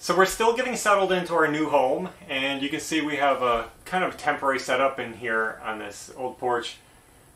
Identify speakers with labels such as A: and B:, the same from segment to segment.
A: So we're still getting settled into our new home, and you can see we have a kind of temporary setup in here on this old porch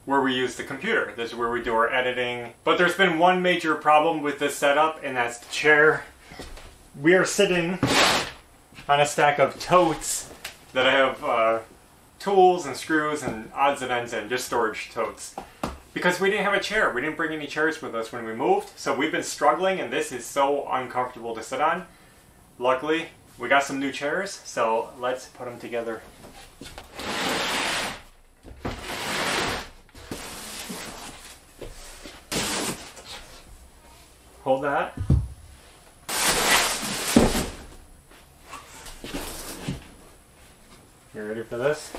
A: where we use the computer. This is where we do our editing. But there's been one major problem with this setup, and that's the chair. We are sitting on a stack of totes that I have tools and screws and odds and ends in, just storage totes. Because we didn't have a chair. We didn't bring any chairs with us when we moved, so we've been struggling, and this is so uncomfortable to sit on. Luckily, we got some new chairs, so let's put them together. Hold that. You ready for this?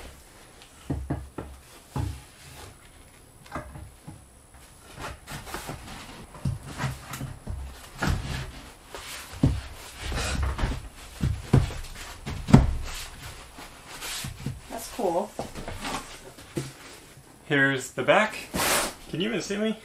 B: Cool.
A: Here's the back. Can you even see me?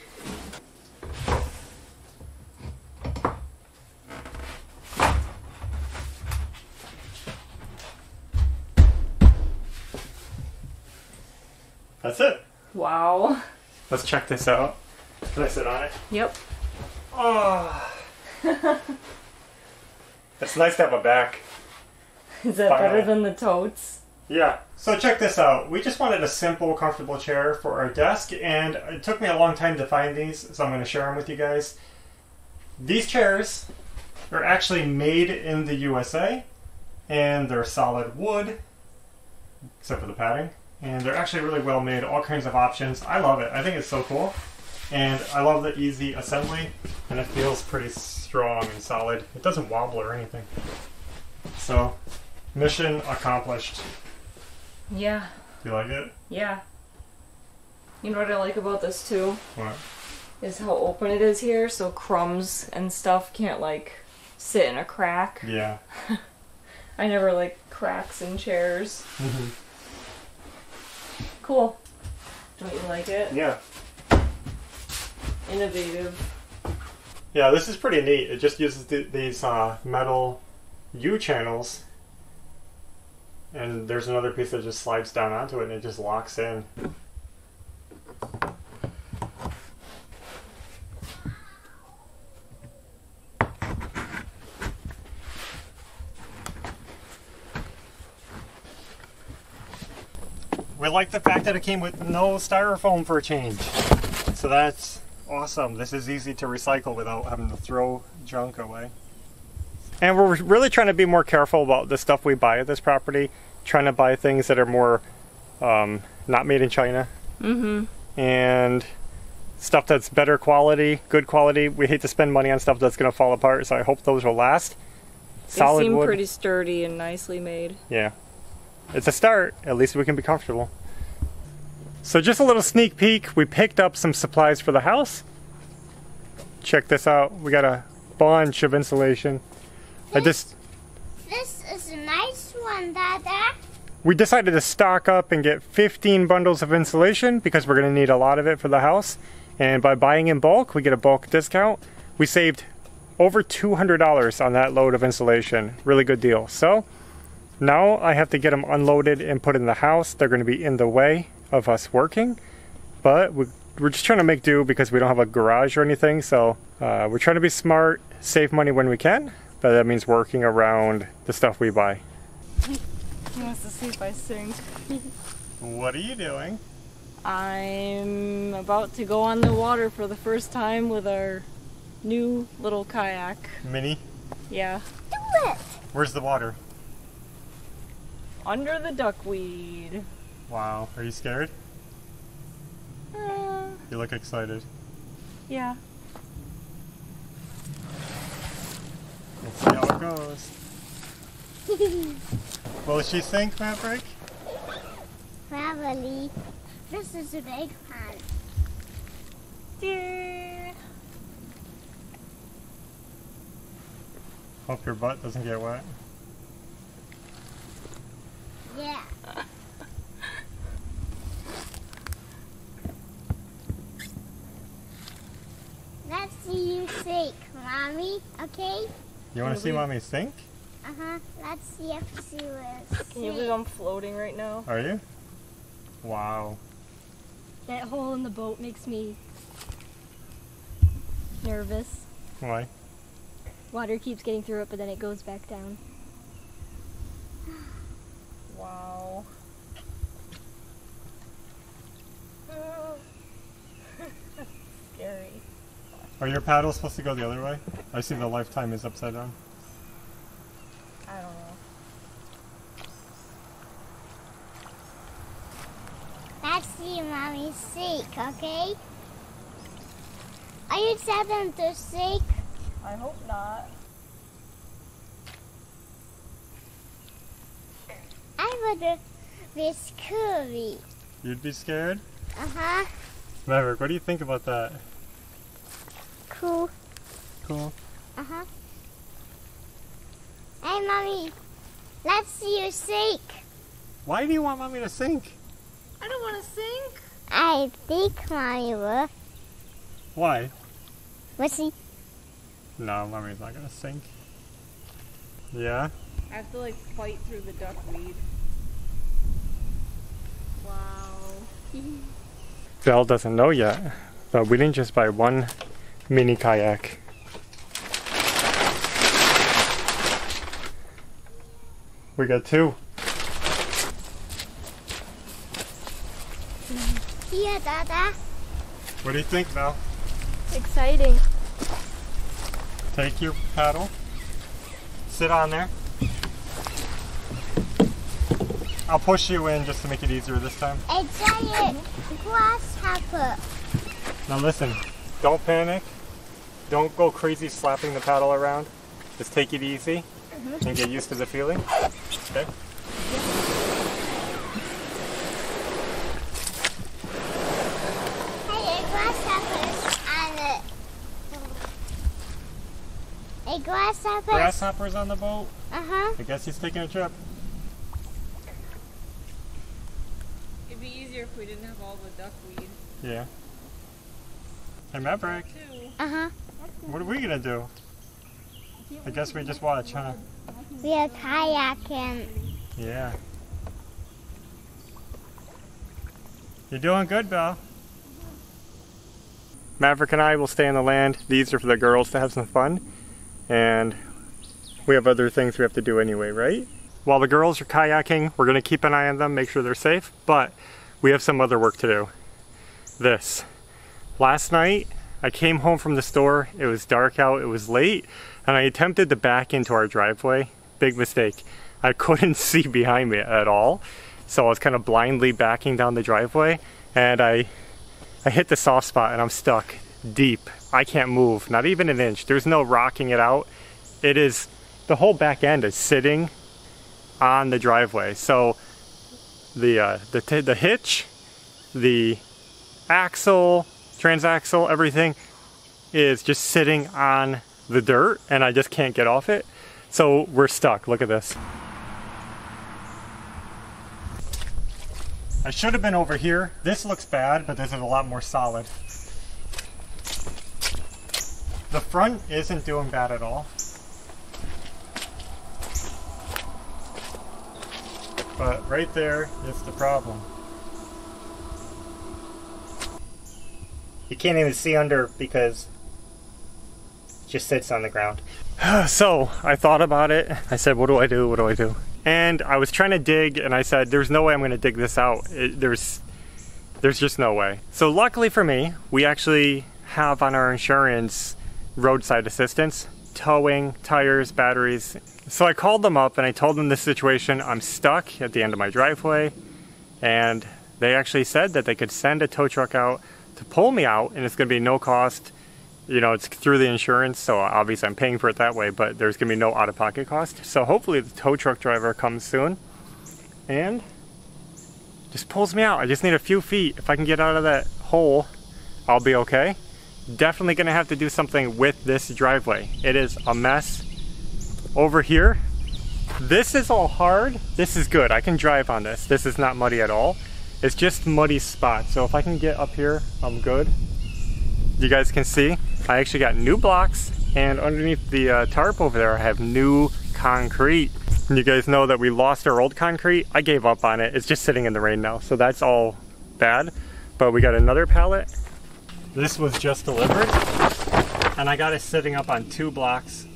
A: That's it.
B: Wow.
A: Let's check this out. Can I sit on it?
B: Yep.
A: Oh. It's nice to have a back.
B: Is that better than the totes?
A: Yeah. So check this out. We just wanted a simple, comfortable chair for our desk, and it took me a long time to find these, so I'm going to share them with you guys. These chairs are actually made in the USA, and they're solid wood, except for the padding, and they're actually really well made, all kinds of options. I love it. I think it's so cool, and I love the easy assembly, and it feels pretty strong and solid. It doesn't wobble or anything. So, mission accomplished.
B: Yeah.
A: You like it?
B: Yeah. You know what I like about this too?
A: What?
B: Is how open it is here, so crumbs and stuff can't like sit in a crack.
A: Yeah.
B: I never like cracks in chairs.
A: Mm-hmm.
B: Cool. Don't you like it?
A: Yeah.
B: Innovative.
A: Yeah, this is pretty neat. It just uses these metal U-channels. And there's another piece that just slides down onto it and it just locks in. We like the fact that it came with no styrofoam for a change. So that's awesome. This is easy to recycle without having to throw junk away. And we're really trying to be more careful about the stuff we buy at this property. Trying to buy things that are more not made in China. Mm-hmm. And stuff that's better quality, good quality. We hate to spend money on stuff that's going to fall apart, so I hope those will last. Solid
B: they seem
A: wood.
B: Pretty sturdy and nicely made.
A: Yeah. It's a start. At least we can be comfortable. So just a little sneak peek. We picked up some supplies for the house. Check this out. We got a bunch of insulation.
C: This is a nice one, Dada.
A: We decided to stock up and get 15 bundles of insulation because we're going to need a lot of it for the house. And by buying in bulk, we get a bulk discount. We saved over $200 on that load of insulation. Really good deal. So now I have to get them unloaded and put in the house. They're going to be in the way of us working. But we're just trying to make do because we don't have a garage or anything. So we're trying to be smart, save money when we can. But that means working around the stuff we buy.
B: He wants to see if I sink.
A: What are you doing?
B: I'm about to go on the water for the first time with our new little kayak.
A: Mini?
B: Yeah.
C: Do it!
A: Where's the water?
B: Under the duckweed.
A: Wow. Are you scared? You look excited.
B: Yeah.
A: Let's see how it goes. Will she sink, Maverick?
C: Probably. This is a big one.
B: Yeah.
A: Hope your butt doesn't get wet.
C: Yeah. Let's see you sink, Mommy. Okay?
A: You want to see Mommy sink?
C: Let's see if she will.
B: Can you believe I'm floating right now?
A: Are you? Wow.
B: That hole in the boat makes me nervous.
A: Why?
B: Water keeps getting through it, but then it goes back down. Wow. Scary.
A: Are your paddles supposed to go the other way? I see the lifetime is upside down.
B: I don't know.
C: Let's see Mommy sink, okay? Are you excited to sink?
B: I hope not.
C: I would be scary.
A: You'd be scared?
C: Uh-huh.
A: Maverick, what do you think about that?
C: Cool.
A: Cool.
C: Uh-huh. Hey, Mommy. Let's see you sink.
A: Why do you want Mommy to sink?
B: I don't want to sink.
C: I think Mommy will.
A: Why?
C: We'll see.
A: No, Mommy's not gonna sink. Yeah?
B: I have to like fight through the duckweed. Wow.
A: Val doesn't know yet, but we didn't just buy one mini kayak. We got two.
C: Here, Dada.
A: What do you think, Val?
B: Exciting.
A: Take your paddle. Sit on there. I'll push you in just to make it easier this time.
C: A giant grasshopper.
A: Now listen, don't panic. Don't go crazy slapping the paddle around. Just take it easy and get used to the feeling. Okay?
C: Hey, a grasshopper's on it. A grasshopper.
A: Grasshopper's on the boat.
C: Uh-huh.
A: I guess he's taking a trip.
B: It'd be easier if we didn't have all the duckweed.
A: Yeah. Hey Maverick,
C: Uh-huh.
A: what are we gonna do? I guess we just watch, huh?
C: We are kayaking.
A: Yeah. You're doing good, Belle. Maverick and I will stay on the land. These are for the girls to have some fun. And we have other things we have to do anyway, right? While the girls are kayaking, we're gonna keep an eye on them, make sure they're safe, but we have some other work to do. This. Last night, I came home from the store, it was dark out, it was late, and I attempted to back into our driveway. Big mistake. I couldn't see behind me at all, so I was kind of blindly backing down the driveway, and I hit the soft spot and I'm stuck deep. I can't move, not even an inch. There's no rocking it out. It is, the whole back end is sitting on the driveway. So the hitch, the axle, transaxle, everything is just sitting on the dirt and I just can't get off it. So we're stuck. Look at this. I should have been over here. This looks bad, but this is a lot more solid. The front isn't doing bad at all. But right there is the problem. You can't even see under because it just sits on the ground. So I thought about it. I said, what do I do? What do I do? And I was trying to dig and I said, there's no way I'm going to dig this out. There's just no way. So luckily for me, we actually have on our insurance roadside assistance, towing, tires, batteries. So I called them up and I told them this situation. I'm stuck at the end of my driveway, and they actually said that they could send a tow truck out to pull me out, and it's going to be no cost. You know, it's through the insurance, so obviously I'm paying for it that way, but there's going to be no out-of-pocket cost. So hopefully the tow truck driver comes soon and just pulls me out. I just need a few feet. If I can get out of that hole, I'll be okay. Definitely going to have to do something with this driveway. It is a mess. Over here, this is all hard. This is good. I can drive on this. This is not muddy at all. It's just muddy spots. So if I can get up here, I'm good. You guys can see, I actually got new blocks, and underneath the tarp over there, I have new concrete. And you guys know that we lost our old concrete. I gave up on it. It's just sitting in the rain now, so that's all bad. But we got another pallet. This was just delivered, and I got it sitting up on 2 blocks.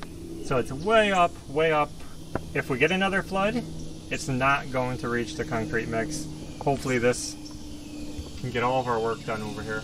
A: So it's way up, way up. If we get another flood, it's not going to reach the concrete mix. Hopefully this can get all of our work done over here.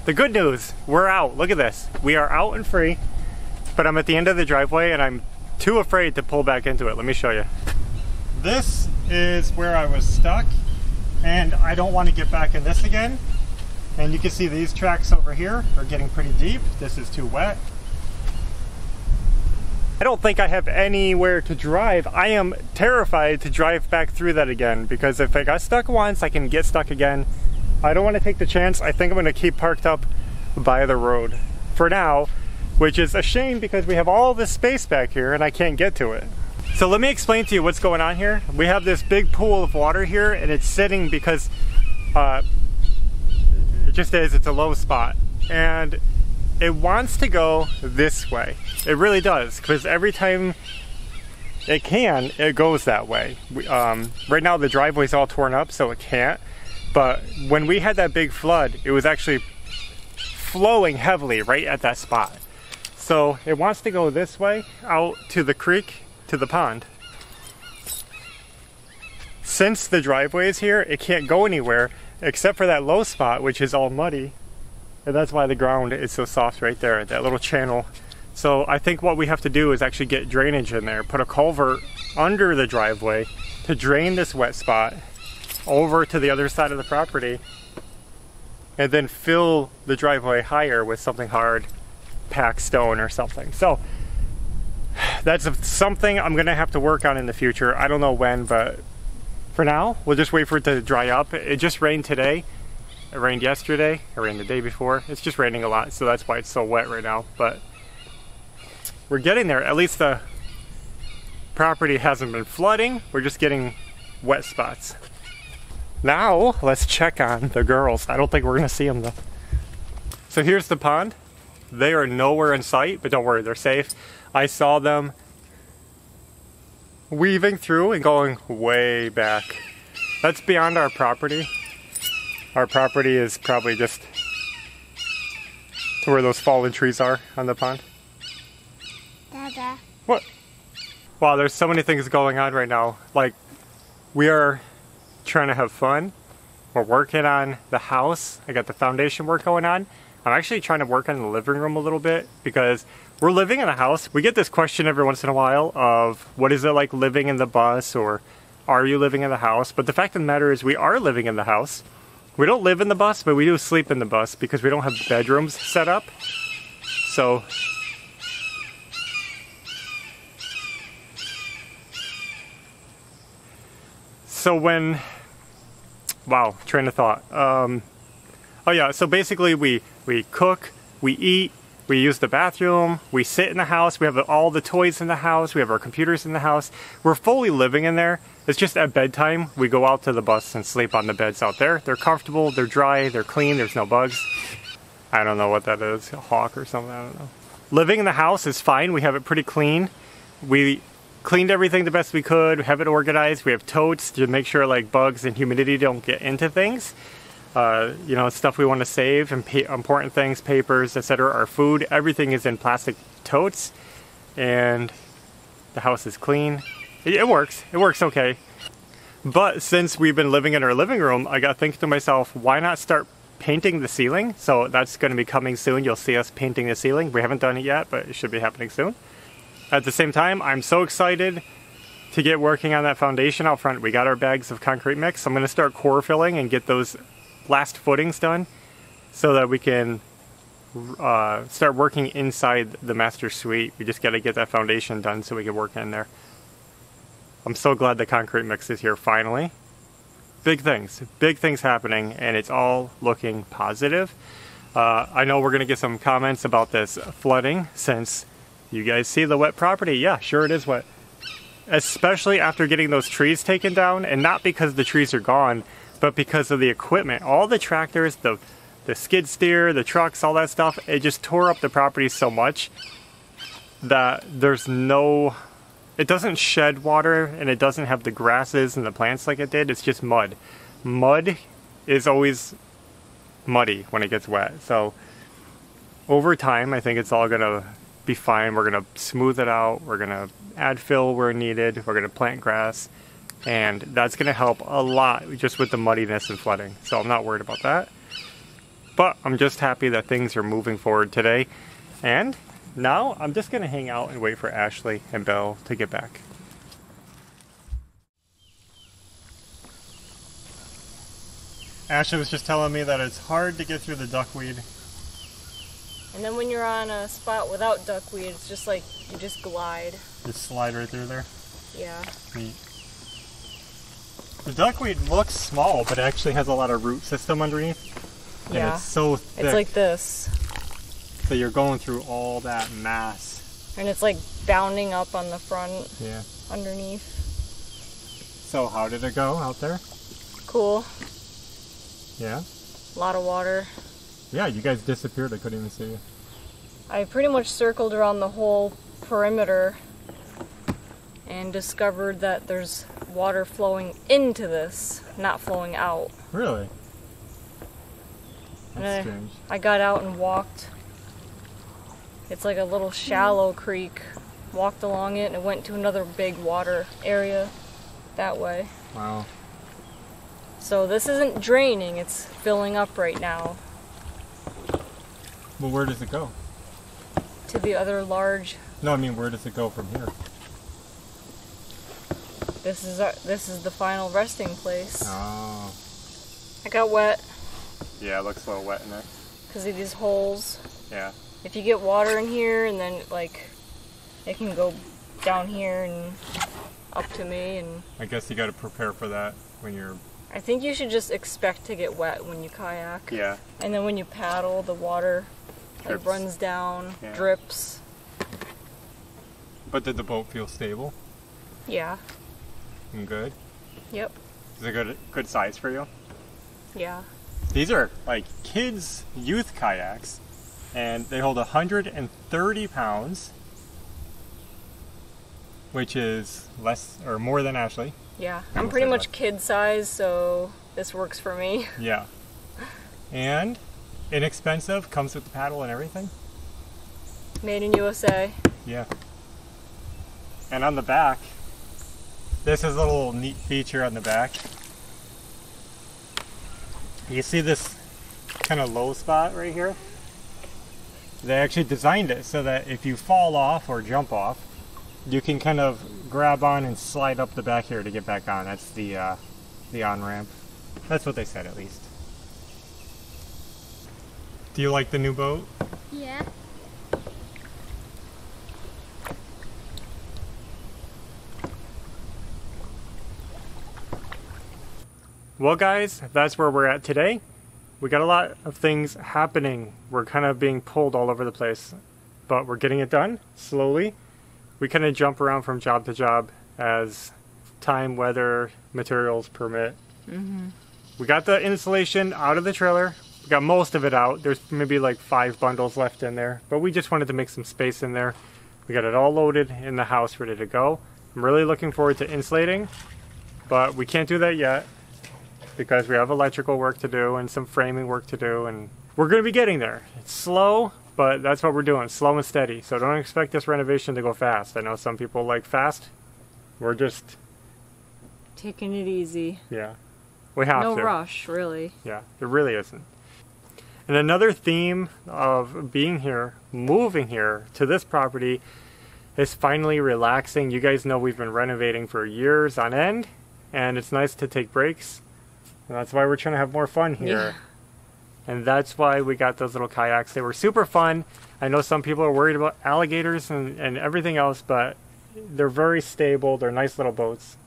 A: The good news, we're out. Look at this. We are out and free, but I'm at the end of the driveway and I'm too afraid to pull back into it. Let me show you. This is where I was stuck, and I don't want to get back in this again. And you can see these tracks over here are getting pretty deep. This is too wet. I don't think I have anywhere to drive. I am terrified to drive back through that again, because if I got stuck once, I can get stuck again. I don't want to take the chance. I think I'm going to keep parked up by the road for now, which is a shame because we have all this space back here and I can't get to it. So let me explain to you what's going on here. We have this big pool of water here, and it's sitting because it just is, it's a low spot. And it wants to go this way. It really does, because every time it can, it goes that way. Right now the driveway's all torn up, so it can't. But when we had that big flood, it was actually flowing heavily right at that spot. So it wants to go this way, out to the creek, to the pond. Since the driveway is here, it can't go anywhere except for that low spot, which is all muddy. And that's why the ground is so soft right there, that little channel. So I think what we have to do is actually get drainage in there, put a culvert under the driveway to drain this wet spot over to the other side of the property, and then fill the driveway higher with something hard, packed stone or something. So that's something I'm gonna have to work on in the future. I don't know when, but for now, we'll just wait for it to dry up. It just rained today. It rained yesterday. It rained the day before. It's just raining a lot, so that's why it's so wet right now. But we're getting there. At least the property hasn't been flooding. We're just getting wet spots. Now, let's check on the girls. I don't think we're gonna see them though. So here's the pond. They are nowhere in sight, but don't worry, they're safe. I saw them weaving through and going way back. That's beyond our property. Our property is probably just to where those fallen trees are on the pond.
C: Dada.
A: What? Wow, there's so many things going on right now. Like, we are trying to have fun. We're working on the house. I got the foundation work going on. I'm actually trying to work on the living room a little bit because we're living in a house. We get this question every once in a while of what is it like living in the bus, or are you living in the house? But the fact of the matter is we are living in the house. We don't live in the bus, but we do sleep in the bus because we don't have bedrooms set up. So when, wow, train of thought. Oh yeah, so basically we cook, we eat, we use the bathroom, we sit in the house, we have all the toys in the house, we have our computers in the house. We're fully living in there. It's just at bedtime, we go out to the bus and sleep on the beds out there. They're comfortable, they're dry, they're clean, there's no bugs. I don't know what that is, a hawk or something, I don't know. Living in the house is fine, we have it pretty clean. We cleaned everything the best we could, we have it organized, we have totes to make sure like bugs and humidity don't get into things. You know, stuff we want to save, and important things, papers, etc. Our food, everything is in plastic totes, and the house is clean. It works. It works okay. But since we've been living in our living room, I got thinking to myself, why not start painting the ceiling? So that's going to be coming soon. You'll see us painting the ceiling. We haven't done it yet, but it should be happening soon. At the same time, I'm so excited to get working on that foundation out front. We got our bags of concrete mix. I'm going to start core filling and get those last footings done so that we can start working inside the master suite. We just got to get that foundation done so we can work in there. I'm so glad the concrete mix is here finally. Big things happening, and it's all looking positive. I know we're gonna get some comments about this flooding since you guys see the wet property. Yeah, sure it is wet. Especially after getting those trees taken down, and not because the trees are gone, but because of the equipment. All the tractors, the skid steer, the trucks, all that stuff, it just tore up the property so much that there's no... It doesn't shed water, and it doesn't have the grasses and the plants like it did. It's just mud. Mud is always muddy when it gets wet. So over time, I think it's all gonna be fine. We're gonna smooth it out. We're gonna add fill where needed. We're gonna plant grass, and that's gonna help a lot just with the muddiness and flooding. So I'm not worried about that. But I'm just happy that things are moving forward today. And now I'm just gonna hang out and wait for Ashley and Belle to get back. Ashley was just telling me that it's hard to get through the duckweed.
B: And then when you're on a spot without duckweed, it's just like you just glide.
A: Just slide right through there?
B: Yeah.
A: Neat. The duckweed looks small, but it actually has a lot of root system underneath. And
B: Yeah.
A: it's so thick.
B: It's like this.
A: So you're going through all that mass.
B: And it's like bounding up on the front.
A: Yeah.
B: Underneath.
A: So how did it go out there?
B: Cool.
A: Yeah?
B: A lot of water.
A: Yeah, you guys disappeared. I couldn't even see you.
B: I pretty much circled around the whole perimeter and discovered that there's water flowing into this, not flowing out.
A: Really? That's
B: And
A: strange.
B: I got out and walked. It's like a little shallow creek. Walked along it and it went to another big water area that way.
A: Wow.
B: So this isn't draining, it's filling up right now
A: Well, where does it go?
B: to the other large.
A: No, I mean, where does it go from here?
B: This is the final resting place.
A: Oh.
B: I got wet
A: Yeah, it looks a little wet in there.
B: because of these holes.
A: Yeah.
B: If you get water in here and then like it can go down here and up to me, and
A: I guess you got to prepare for that when you're...
B: I think you should just expect to get wet when you kayak.
A: Yeah.
B: And then when you paddle, the water
A: Drips.
B: like runs down,
A: Yeah.
B: drips.
A: But did the boat feel stable
B: Yeah.
A: and good?
B: Yep.
A: Is it good size for you?
B: Yeah.
A: These are like kids' youth kayaks, and they hold 130 pounds, which is less or more than Ashley.
B: Yeah. I'm
A: Almost
B: pretty
A: like
B: much kid size, so this works for me.
A: Yeah. And inexpensive, comes with the paddle and everything.
B: Made in USA.
A: Yeah. And on the back, this is a little neat feature on the back. You see this kind of low spot right here? They actually designed it so that if you fall off or jump off, you can kind of grab on and slide up the back here to get back on. That's the on-ramp. That's what they said, at least. Do you like the new boat?
C: Yeah.
A: Well guys, that's where we're at today. We got a lot of things happening. We're kind of being pulled all over the place, but we're getting it done slowly. We kind of jump around from job to job as time, weather, materials permit. We got the insulation out of the trailer. We got most of it out. There's maybe like 5 bundles left in there, but we just wanted to make some space in there. We got it all loaded in the house, ready to go. I'm really looking forward to insulating, but we can't do that yet because we have electrical work to do and some framing work to do, and we're going to be getting there. It's slow, but that's what we're doing, slow and steady. So don't expect this renovation to go fast. I know some people like fast. We're just
B: taking it easy.
A: Yeah. We have
B: no
A: to.
B: No rush, really.
A: Yeah, it really isn't. And another theme of being here, moving here to this property, is finally relaxing. You guys know we've been renovating for years on end, and it's nice to take breaks. And that's why we're trying to have more fun here.
B: Yeah.
A: And that's why we got those little kayaks. They were super fun. I know some people are worried about alligators and everything else, but they're very stable. They're nice little boats.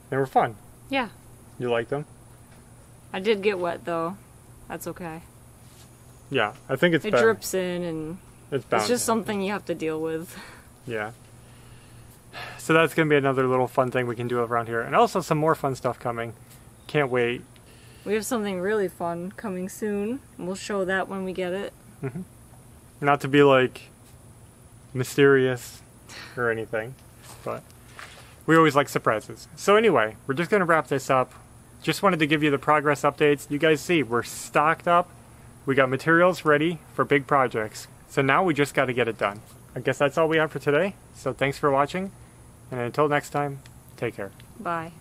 A: They were fun.
B: Yeah.
A: You like them?
B: I did get wet, though. That's okay.
A: Yeah, I think it's
B: It
A: better.
B: drips in, and it's just something you have to deal with.
A: Yeah. So that's going to be another little fun thing we can do around here. And also some more fun stuff coming. Can't wait.
B: We have something really fun coming soon. And we'll show that when we get it.
A: Mm-hmm. Not to be like mysterious or anything, but we always like surprises. So anyway, we're just going to wrap this up. Just wanted to give you the progress updates. You guys see, we're stocked up. We got materials ready for big projects. So now we just got to get it done. I guess that's all we have for today. So thanks for watching. And until next time, take care.
B: Bye.